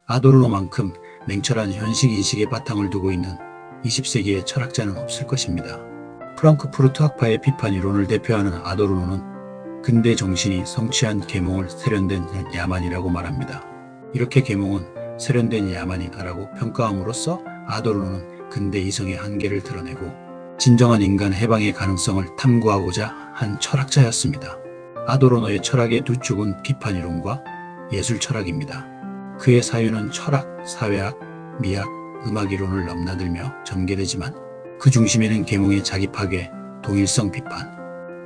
아도르노만큼 냉철한 현실인식의 바탕을 두고 있는 20세기의 철학자는 없을 것입니다. 프랑크푸르트 학파의 비판 이론을 대표하는 아도르노는 근대 정신이 성취한 계몽을 세련된 야만이라고 말합니다. 이렇게 계몽은 세련된 야만이다라고 평가함으로써 아도르노는 근대 이성의 한계를 드러내고 진정한 인간 해방의 가능성을 탐구하고자 한 철학자였습니다. 아도르노의 철학의 두 축은 비판 이론과 예술 철학입니다. 그의 사유는 철학, 사회학, 미학, 음악 이론을 넘나들며 전개되지만 그 중심에는 계몽의 자기 파괴, 동일성 비판,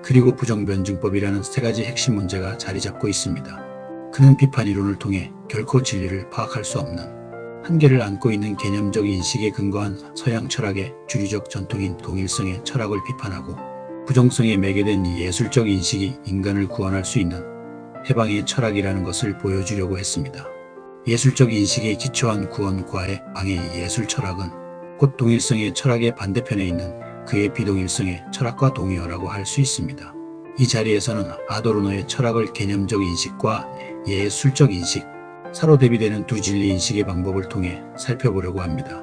그리고 부정변증법이라는 세 가지 핵심 문제가 자리 잡고 있습니다. 그는 비판 이론을 통해 결코 진리를 파악할 수 없는 한계를 안고 있는 개념적 인식에 근거한 서양 철학의 주류적 전통인 동일성의 철학을 비판하고 부정성에 매개된 이 예술적 인식이 인간을 구원할 수 있는 해방의 철학이라는 것을 보여주려고 했습니다. 예술적 인식에 기초한 구원과의 방의 예술 철학은 곧 동일성의 철학의 반대편에 있는 그의 비동일성의 철학과 동의어라고 할 수 있습니다. 이 자리에서는 아도르노의 철학을 개념적 인식과 예술적 인식, 서로 대비되는 두 진리 인식의 방법을 통해 살펴보려고 합니다.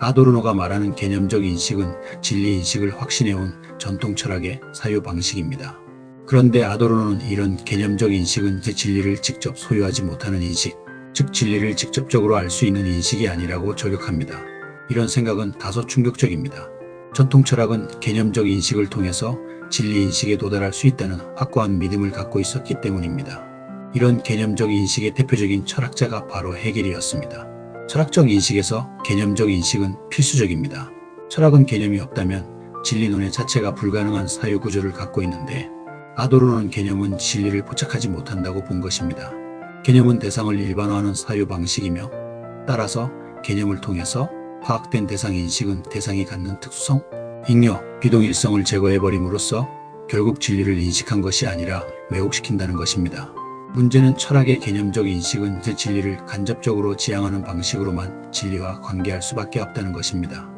아도르노가 말하는 개념적 인식은 진리 인식을 확신해온 전통 철학의 사유 방식입니다. 그런데 아도르노는 이런 개념적 인식은 진리를 직접 소유하지 못하는 인식, 즉 진리를 직접적으로 알 수 있는 인식이 아니라고 저격합니다. 이런 생각은 다소 충격적입니다. 전통 철학은 개념적 인식을 통해서 진리 인식에 도달할 수 있다는 확고한 믿음을 갖고 있었기 때문입니다. 이런 개념적 인식의 대표적인 철학자가 바로 헤겔이었습니다. 철학적 인식에서 개념적 인식은 필수적입니다. 철학은 개념이 없다면 진리논의 자체가 불가능한 사유 구조를 갖고 있는데 아도르노는 개념은 진리를 포착하지 못한다고 본 것입니다. 개념은 대상을 일반화하는 사유 방식이며 따라서 개념을 통해서 파악된 대상 인식은 대상이 갖는 특수성, 잉여, 비동일성을 제거해버림으로써 결국 진리를 인식한 것이 아니라 왜곡시킨다는 것입니다. 문제는 철학의 개념적 인식은 진리를 간접적으로 지향하는 방식으로만 진리와 관계할 수밖에 없다는 것입니다.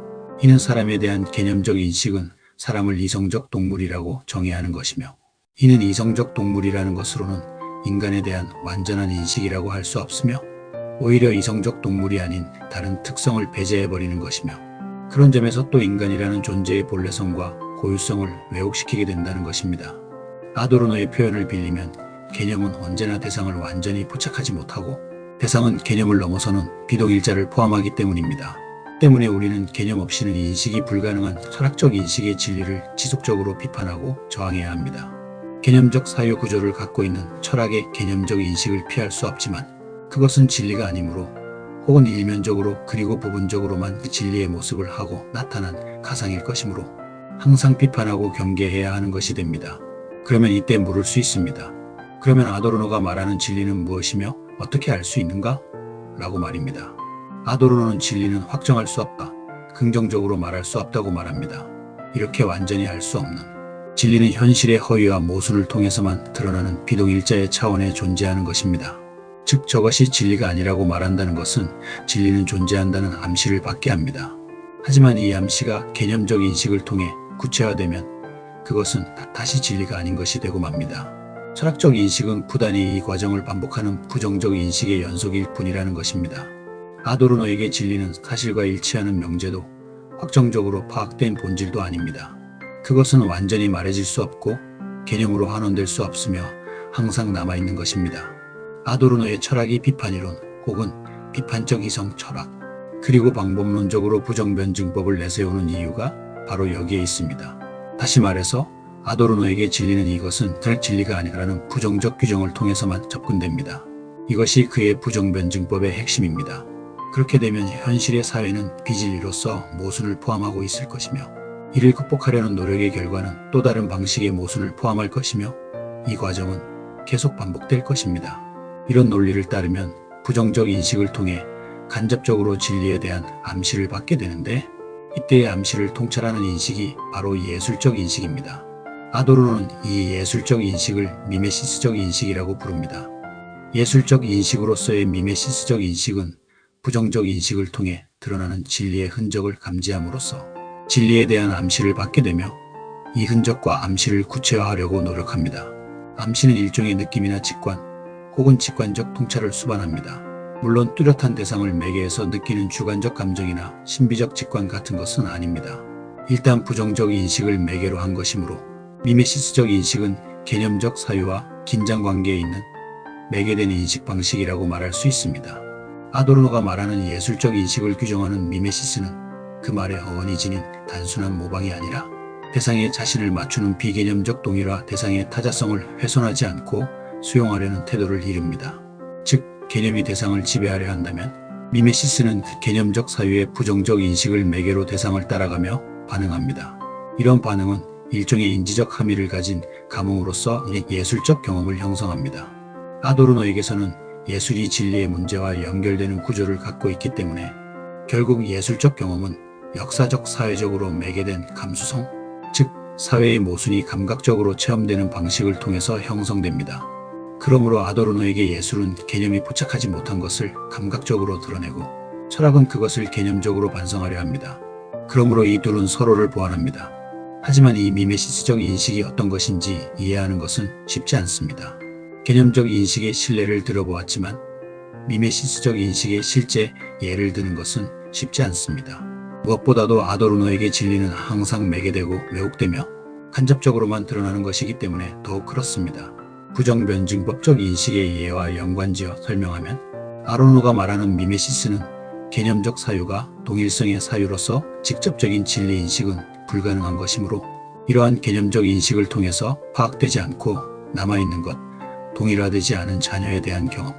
이는 사람에 대한 개념적 인식은 사람을 이성적 동물이라고 정의하는 것이며 이는 이성적 동물이라는 것으로는 인간에 대한 완전한 인식이라고 할 수 없으며 오히려 이성적 동물이 아닌 다른 특성을 배제해버리는 것이며 그런 점에서 또 인간이라는 존재의 본래성과 고유성을 왜곡시키게 된다는 것입니다. 아도르노의 표현을 빌리면 개념은 언제나 대상을 완전히 포착하지 못하고 대상은 개념을 넘어서는 비동일자를 포함하기 때문입니다. 때문에 우리는 개념 없이는 인식이 불가능한 철학적 인식의 진리를 지속적으로 비판하고 저항해야 합니다. 개념적 사유 구조를 갖고 있는 철학의 개념적 인식을 피할 수 없지만 그것은 진리가 아니므로 혹은 일면적으로 그리고 부분적으로만 그 진리의 모습을 하고 나타난 가상일 것이므로 항상 비판하고 경계해야 하는 것이 됩니다. 그러면 이때 물을 수 있습니다. 그러면 아도르노가 말하는 진리는 무엇이며 어떻게 알 수 있는가? 라고 말입니다. 아도르노는 진리는 확정할 수 없다. 긍정적으로 말할 수 없다고 말합니다. 이렇게 완전히 알 수 없는 진리는 현실의 허위와 모순을 통해서만 드러나는 비동일자의 차원에 존재하는 것입니다. 즉 저것이 진리가 아니라고 말한다는 것은 진리는 존재한다는 암시를 받게 합니다. 하지만 이 암시가 개념적 인식을 통해 구체화되면 그것은 다시 진리가 아닌 것이 되고 맙니다. 철학적 인식은 부단히 이 과정을 반복하는 부정적 인식의 연속일 뿐이라는 것입니다. 아도르노에게 진리는 사실과 일치하는 명제도 확정적으로 파악된 본질도 아닙니다. 그것은 완전히 말해질 수 없고 개념으로 환원될 수 없으며 항상 남아있는 것입니다. 아도르노의 철학이 비판이론 혹은 비판적 이성 철학 그리고 방법론적으로 부정변증법을 내세우는 이유가 바로 여기에 있습니다. 다시 말해서 아도르노에게 진리는 이것은 진리가 아니라는 부정적 규정을 통해서만 접근됩니다. 이것이 그의 부정변증법의 핵심입니다. 그렇게 되면 현실의 사회는 비진리로서 모순을 포함하고 있을 것이며 이를 극복하려는 노력의 결과는 또 다른 방식의 모순을 포함할 것이며 이 과정은 계속 반복될 것입니다. 이런 논리를 따르면 부정적 인식을 통해 간접적으로 진리에 대한 암시를 받게 되는데 이때의 암시를 통찰하는 인식이 바로 예술적 인식입니다. 아도르노는 이 예술적 인식을 미메시스적 인식이라고 부릅니다. 예술적 인식으로서의 미메시스적 인식은 부정적 인식을 통해 드러나는 진리의 흔적을 감지함으로써 진리에 대한 암시를 받게 되며 이 흔적과 암시를 구체화하려고 노력합니다. 암시는 일종의 느낌이나 직관 혹은 직관적 통찰을 수반합니다. 물론 뚜렷한 대상을 매개해서 느끼는 주관적 감정이나 신비적 직관 같은 것은 아닙니다. 일단 부정적 인식을 매개로 한 것이므로 미메시스적 인식은 개념적 사유와 긴장 관계에 있는 매개된 인식 방식이라고 말할 수 있습니다. 아도르노가 말하는 예술적 인식을 규정하는 미메시스는 그 말의 어원이 지닌 단순한 모방이 아니라 대상에 자신을 맞추는 비개념적 동의와 대상의 타자성을 훼손하지 않고 수용하려는 태도를 이릅니다. 즉 개념이 대상을 지배하려 한다면 미메시스는 개념적 사유의 부정적 인식을 매개로 대상을 따라가며 반응합니다. 이런 반응은 일종의 인지적 함의를 가진 감흥으로서 예술적 경험을 형성합니다. 아도르노에게서는 예술이 진리의 문제와 연결되는 구조를 갖고 있기 때문에 결국 예술적 경험은 역사적 사회적으로 매개된 감수성, 즉 사회의 모순이 감각적으로 체험되는 방식을 통해서 형성됩니다. 그러므로 아도르노에게 예술은 개념이 포착하지 못한 것을 감각적으로 드러내고 철학은 그것을 개념적으로 반성하려 합니다. 그러므로 이 둘은 서로를 보완합니다. 하지만 이 미메시스적 인식이 어떤 것인지 이해하는 것은 쉽지 않습니다. 개념적 인식의 신뢰를 들어보았지만 미메시스적 인식의 실제 예를 드는 것은 쉽지 않습니다. 무엇보다도 아도르노에게 진리는 항상 매개되고 왜곡되며 간접적으로만 드러나는 것이기 때문에 더욱 그렇습니다. 부정변증법적 인식의 예와 연관지어 설명하면 아도르노가 말하는 미메시스는 개념적 사유가 동일성의 사유로서 직접적인 진리 인식은 불가능한 것이므로 이러한 개념적 인식을 통해서 파악되지 않고 남아있는 것, 동일화되지 않은 자녀에 대한 경험,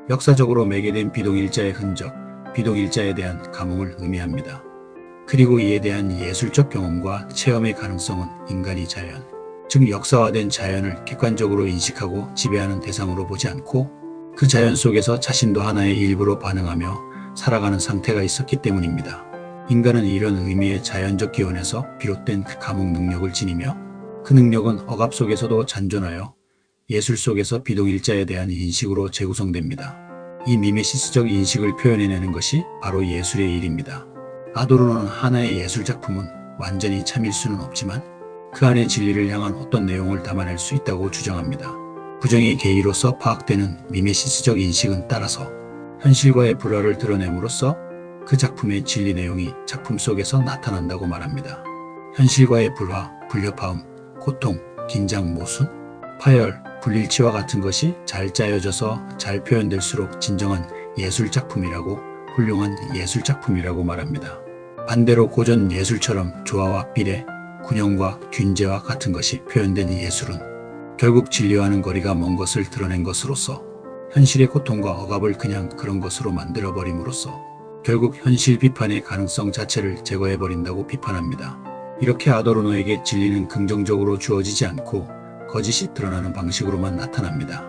역사적으로 매개된 비동일자의 흔적, 비동일자에 대한 감흥을 의미합니다. 그리고 이에 대한 예술적 경험과 체험의 가능성은 인간이 자연, 즉 역사화된 자연을 객관적으로 인식하고 지배하는 대상으로 보지 않고 그 자연 속에서 자신도 하나의 일부로 반응하며 살아가는 상태가 있었기 때문입니다. 인간은 이런 의미의 자연적 기원에서 비롯된 감흥 능력을 지니며 그 능력은 억압 속에서도 잔존하여 예술 속에서 비동일자에 대한 인식으로 재구성됩니다. 이 미메시스적 인식을 표현해내는 것이 바로 예술의 일입니다. 아도르노는 하나의 예술작품은 완전히 참일 수는 없지만 그 안에 진리를 향한 어떤 내용을 담아낼 수 있다고 주장합니다. 부정의 계의로서 파악되는 미메시스적 인식은 따라서 현실과의 불화를 드러냄으로써 그 작품의 진리 내용이 작품 속에서 나타난다고 말합니다. 현실과의 불화, 불협화음, 고통, 긴장, 모순, 파열, 불일치와 같은 것이 잘 짜여져서 잘 표현될수록 진정한 예술작품이라고, 훌륭한 예술작품이라고 말합니다. 반대로 고전 예술처럼 조화와 비례, 균형과 균제와 같은 것이 표현된 예술은 결국 진리와는 거리가 먼 것을 드러낸 것으로서 현실의 고통과 억압을 그냥 그런 것으로 만들어버림으로써 결국 현실 비판의 가능성 자체를 제거해버린다고 비판합니다. 이렇게 아도르노에게 진리는 긍정적으로 주어지지 않고 거짓이 드러나는 방식으로만 나타납니다.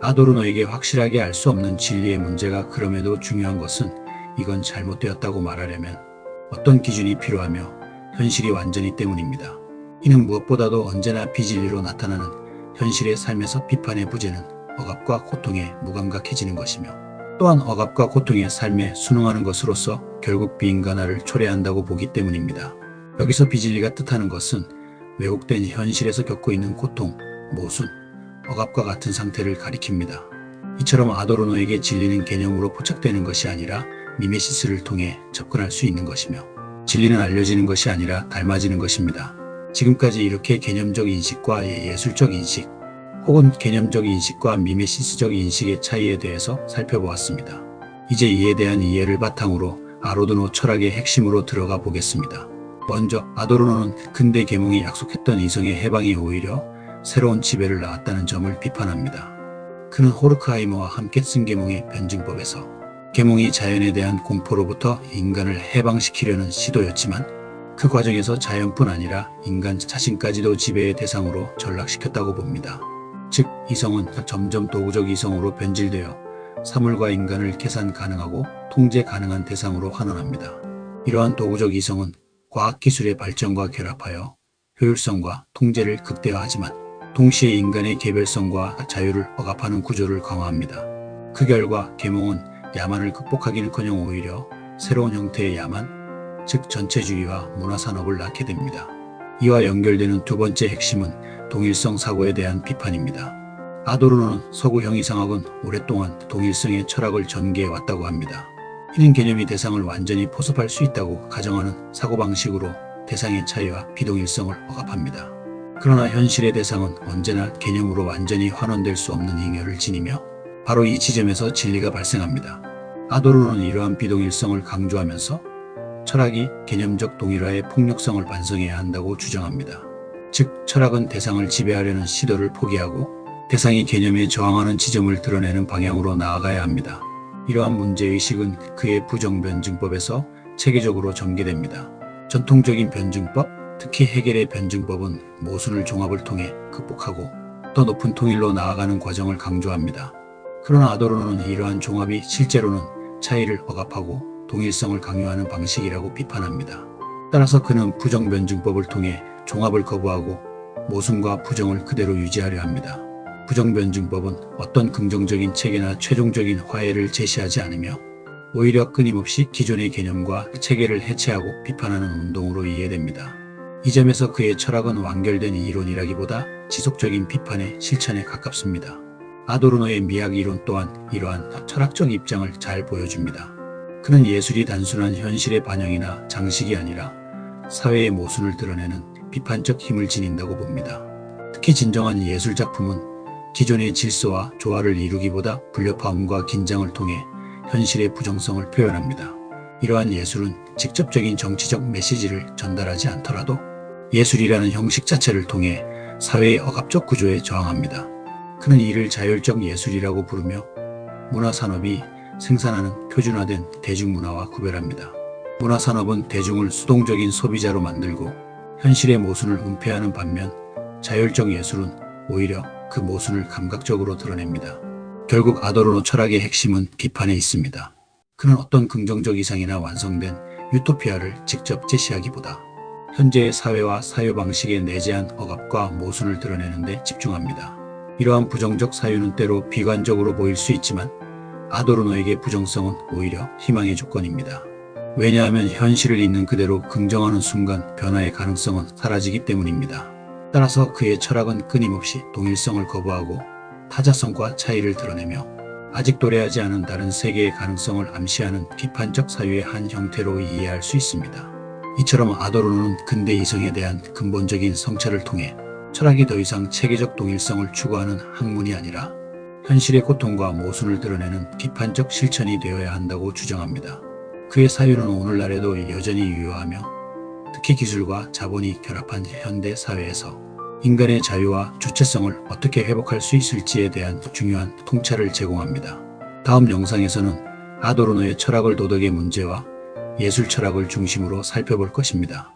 아도르노에게 확실하게 알 수 없는 진리의 문제가 그럼에도 중요한 것은 이건 잘못되었다고 말하려면 어떤 기준이 필요하며 현실이 완전히 때문입니다. 이는 무엇보다도 언제나 비진리로 나타나는 현실의 삶에서 비판의 부재는 억압과 고통에 무감각해지는 것이며 또한 억압과 고통의 삶에 순응하는 것으로서 결국 비인간화를 초래한다고 보기 때문입니다. 여기서 비진리가 뜻하는 것은 왜곡된 현실에서 겪고 있는 고통, 모순, 억압과 같은 상태를 가리킵니다. 이처럼 아도르노에게 진리는 개념으로 포착되는 것이 아니라 미메시스를 통해 접근할 수 있는 것이며 진리는 알려지는 것이 아니라 닮아지는 것입니다. 지금까지 이렇게 개념적 인식과 예술적 인식, 혹은 개념적 인식과 미메시스적 인식의 차이에 대해서 살펴보았습니다. 이제 이에 대한 이해를 바탕으로 아도르노 철학의 핵심으로 들어가 보겠습니다. 먼저 아도르노는 근대 계몽이 약속했던 이성의 해방이 오히려 새로운 지배를 낳았다는 점을 비판합니다. 그는 호르크하이머와 함께 쓴 계몽의 변증법에서 계몽이 자연에 대한 공포로부터 인간을 해방시키려는 시도였지만 그 과정에서 자연뿐 아니라 인간 자신까지도 지배의 대상으로 전락시켰다고 봅니다. 즉 이성은 점점 도구적 이성으로 변질되어 사물과 인간을 계산 가능하고 통제 가능한 대상으로 환원합니다. 이러한 도구적 이성은 과학기술의 발전과 결합하여 효율성과 통제를 극대화하지만 동시에 인간의 개별성과 자유를 억압하는 구조를 강화합니다. 그 결과 계몽은 야만을 극복하기는커녕 오히려 새로운 형태의 야만, 즉 전체주의와 문화산업을 낳게 됩니다. 이와 연결되는 두 번째 핵심은 동일성 사고에 대한 비판입니다. 아도르노는 서구 형이상학은 오랫동안 동일성의 철학을 전개해 왔다고 합니다. 이는 개념이 대상을 완전히 포섭할 수 있다고 가정하는 사고방식으로 대상의 차이와 비동일성을 억압합니다. 그러나 현실의 대상은 언제나 개념으로 완전히 환원될 수 없는 잉여를 지니며 바로 이 지점에서 진리가 발생합니다. 아도르노는 이러한 비동일성을 강조하면서 철학이 개념적 동일화의 폭력성을 반성해야 한다고 주장합니다. 즉 철학은 대상을 지배하려는 시도를 포기하고 대상이 개념에 저항하는 지점을 드러내는 방향으로 나아가야 합니다. 이러한 문제의식은 그의 부정변증법에서 체계적으로 전개됩니다. 전통적인 변증법, 특히 해겔의 변증법은 모순을 종합을 통해 극복하고 더 높은 통일로 나아가는 과정을 강조합니다. 그러나 아도르노는 이러한 종합이 실제로는 차이를 억압하고 동일성을 강요하는 방식이라고 비판합니다. 따라서 그는 부정변증법을 통해 종합을 거부하고 모순과 부정을 그대로 유지하려 합니다. 부정변증법은 어떤 긍정적인 체계나 최종적인 화해를 제시하지 않으며 오히려 끊임없이 기존의 개념과 체계를 해체하고 비판하는 운동으로 이해됩니다. 이 점에서 그의 철학은 완결된 이론이라기보다 지속적인 비판의 실천에 가깝습니다. 아도르노의 미학 이론 또한 이러한 철학적 입장을 잘 보여줍니다. 그는 예술이 단순한 현실의 반영이나 장식이 아니라 사회의 모순을 드러내는 비판적 힘을 지닌다고 봅니다. 특히 진정한 예술작품은 기존의 질서와 조화를 이루기보다 불협화음과 긴장을 통해 현실의 부정성을 표현합니다. 이러한 예술은 직접적인 정치적 메시지를 전달하지 않더라도 예술이라는 형식 자체를 통해 사회의 억압적 구조에 저항합니다. 그는 이를 자율적 예술이라고 부르며 문화산업이 생산하는 표준화된 대중문화와 구별합니다. 문화산업은 대중을 수동적인 소비자로 만들고 현실의 모순을 은폐하는 반면 자율적 예술은 오히려 그 모순을 감각적으로 드러냅니다. 결국 아도르노 철학의 핵심은 비판에 있습니다. 그는 어떤 긍정적 이상이나 완성된 유토피아를 직접 제시하기보다 현재의 사회와 사유 방식의 내재한 억압과 모순을 드러내는 데 집중합니다. 이러한 부정적 사유는 때로 비관적으로 보일 수 있지만 아도르노에게 부정성은 오히려 희망의 조건입니다. 왜냐하면 현실을 있는 그대로 긍정하는 순간 변화의 가능성은 사라지기 때문입니다. 따라서 그의 철학은 끊임없이 동일성을 거부하고 타자성과 차이를 드러내며 아직 도래하지 않은 다른 세계의 가능성을 암시하는 비판적 사유의 한 형태로 이해할 수 있습니다. 이처럼 아도르노는 근대 이성에 대한 근본적인 성찰을 통해 철학이 더 이상 체계적 동일성을 추구하는 학문이 아니라 현실의 고통과 모순을 드러내는 비판적 실천이 되어야 한다고 주장합니다. 그의 사유는 오늘날에도 여전히 유효하며 특히 기술과 자본이 결합한 현대 사회에서 인간의 자유와 주체성을 어떻게 회복할 수 있을지에 대한 중요한 통찰을 제공합니다. 다음 영상에서는 아도르노의 철학을 도덕의 문제와 예술 철학을 중심으로 살펴볼 것입니다.